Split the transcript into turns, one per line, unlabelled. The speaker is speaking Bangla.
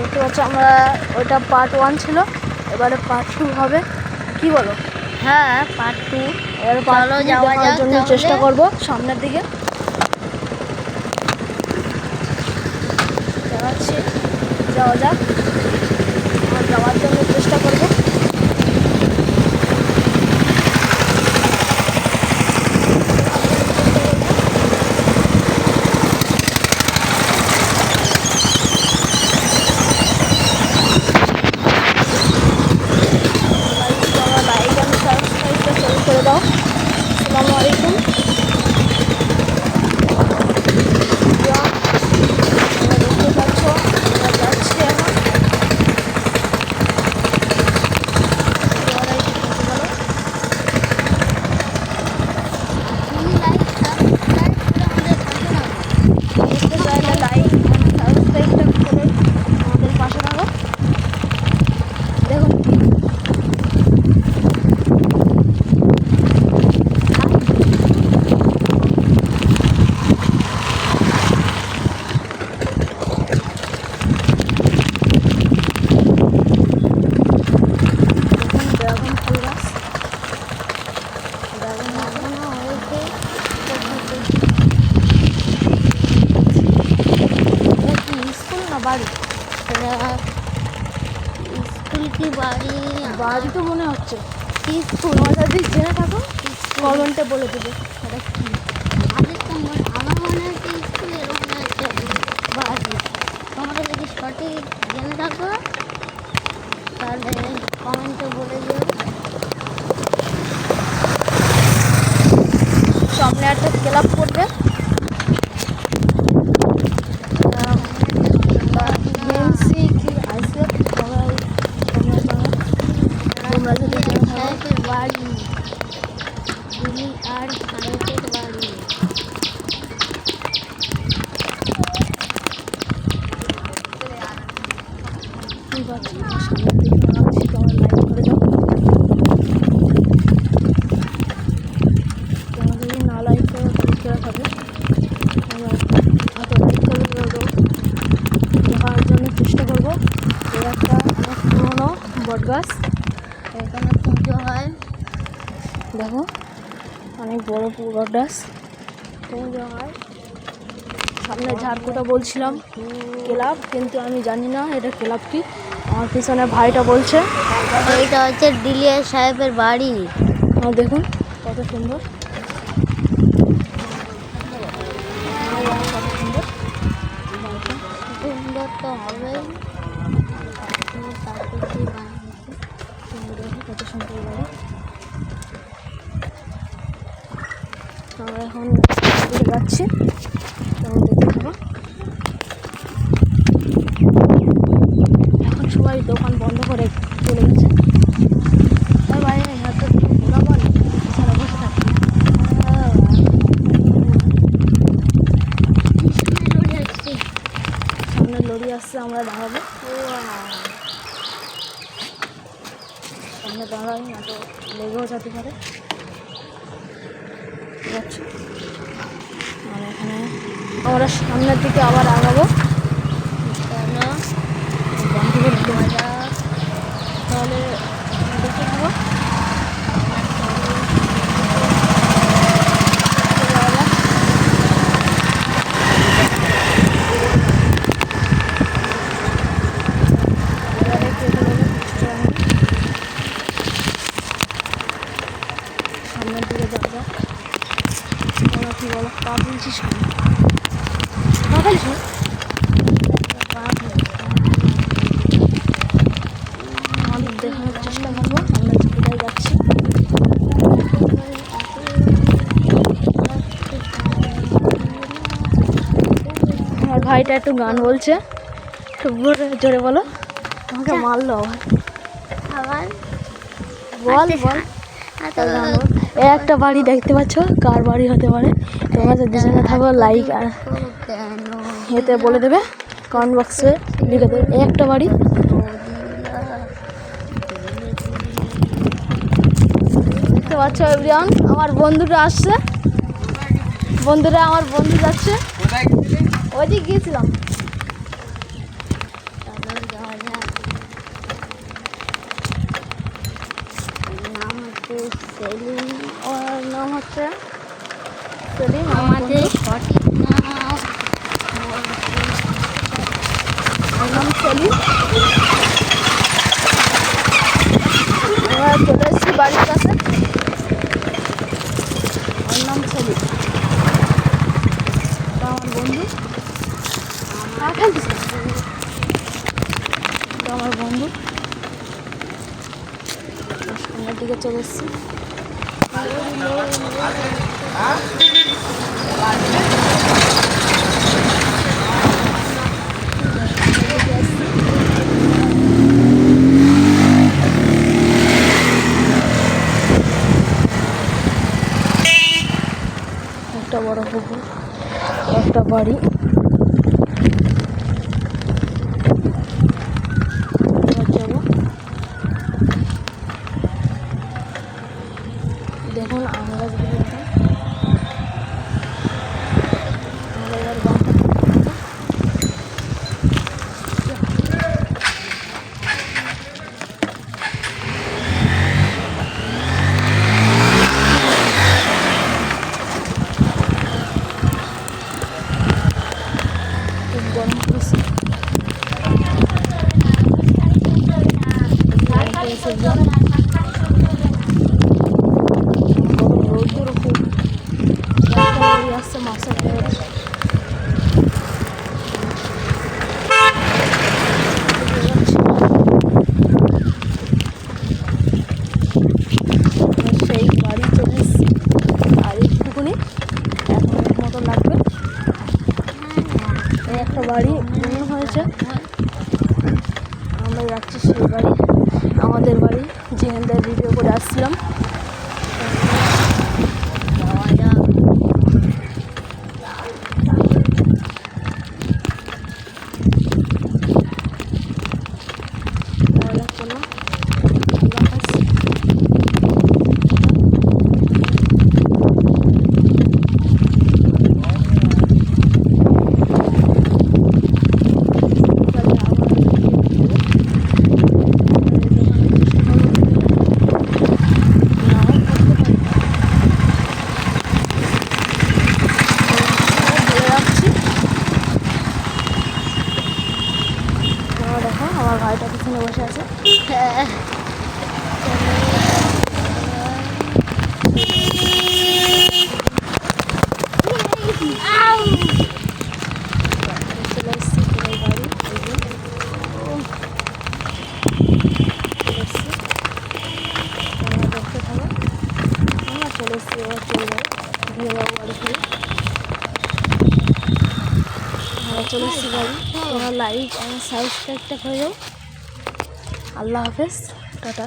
দেখতে পাচ্ছি আমরা, ওইটা পার্ট 1 ছিল, এবারে পার্ট 2 হবে। কি বলো?
হ্যাঁ, পার্ট 2।
এবারে চলো যাওয়া যাওয়ার জন্য চেষ্টা করব সামনের দিকে। যাচ্ছি, যাওয়া যাক, যাওয়ার জন্য চেষ্টা করব। করে দাও। আসসালামু আলাইকুম। দেখতে পাচ্ছ আমরা যাচ্ছি এখন। লাইক সাবস্ক্রাইবটা করে আমাদের পাশে থাকো। দেখুন বাড়ি,
স্কুল কি বাড়ি?
বাড়ি তো মনে হচ্ছে।
স্কুল
যদি জেনে থাকো কমেন্টে বলে দেবে এটা কি।
আমার মনে হচ্ছে স্কুল, এরকম একটা বাড়ি। তোমরা যদি সঠিক জেনে থাকো তাহলে কমেন্টে বলে দিও।
সামনে একটা ক্লাব করবে, গেমসি কি আইসিএফ, তোমরা যদি
সাহেবের বাড়ি, দিলি আর সাহেবের বাড়ি।
ঠিক আছে, সামনের দিকে আছি, তোমরা লাইক করে দাও। তোমরা যদি না লাইক করো তাহলে কেরা খাবে? হয়তো লাইক করে দেখার জন্য চেষ্টা করবো। এই একটা অনেক পুরোনো বট গাছ,
এখানে পুজো হয়।
দেখো অনেক বড় বট গাছ, পুজো হয়। সামনে ঝাড়কুটা বলছিলাম ক্লাব, কিন্তু আমি জানি না এটা ক্লাব কি। আমার পিছনে ভাইটা বলছে
এইটা হচ্ছে দিলিয়া সাহেবের বাড়ি।
দেখুন কত সুন্দর,
সুন্দর তো হবে।
কত সুন্দর বাড়ি। আমরা এখন যাচ্ছি, দেখতে থাকো। এখন সবাই দোকান বন্ধ করে চলে গেছে। ভাই হয়তো ঘোরা বল সারা বসে থাকি। সামনে লরি আসছে, আমরা দাঁড়াবো। সামনে দাঁড়াই না তো লেগেও যেতে পারে। আর এখানে আমরা সামনের দিকে আবার আগাবো। তাহলে দেখতে থাকো। সামনের দিকে যাওয়া যাক। তোমরা কি বলো? পা ফেলছিস কেন? পা ফেলিস না? আমাদের দেখানোর চেষ্টা করবো আমরা কোথায় যাচ্ছি। আমার ভাইটা একটু গান বলছে, একটু জোরে বলো। আমাকে মারলো
আবার
বল বল। এই একটা বাড়ি দেখতে পাচ্ছ, কার বাড়ি হতে পারে? তোমরা যদি জেনে থাকো লাইক আর এতে বলে দেবে, কমেন্ট বক্সে লিখে দেবে। এই একটা বাড়ি, দেখতে পাচ্ছ এভরিওয়ান। আমার বন্ধুরা আসছে, আমার বন্ধু যাচ্ছে। ওইদিকে গিয়েছিলাম।
সেলিম।
ওর নাম হচ্ছে সেলিম।
আমাদের সঠিক নাম
ওর নাম সেলিম। আমরা চলে এসেছি বাড়ির কাছে। ওর নাম সেলিম। এটা আমার বন্ধু। এটা আমার বন্ধু। সামনের দিকে চলে এসেছি। একটা বড় পুকুর, একটা বাড়ি। এবার যাবো। দেখুন আম গাছগুলো দেখুন। আমরা এবার বাঁকা খুব গরম পড়েছে। গরম পড়েছে একদম। গরম রোদ্দুরও খুব। একটা গাড়ি আসছে মাসা করে। সেই বাড়ি চলে এসেছি। আর একটুকুনি 1 মিনিট মতো লাগবে। এই একটা বাড়ি মনে হয়েছে। আমরা যাচ্ছি সেই বাড়ি, আমাদের বাড়ি যেখানটায় ভিডিও করে আসছিলাম।
যাওয়া যাক।
তাহলে কোনো আল্লাহ হাফেজ। তাহলে আবার দেখো আমার ভাইটা পিছনে বসে আছে।
হ্যাঁ।
চলে এসেছি পুরো বাড়ি। এই যে চলে এসেছি। তোমরা দেখতে থাকো। আমরা চলে এসেছি, এবার চলে যাবো, ঘুরে যাবো বাড়ি ফিরে। আমরা চলে এসেছি বাড়ি। তোমরা লাইক আর সাবস্ক্রাইবটা করে যাও। আল্লাহ হাফেজ, টাটা।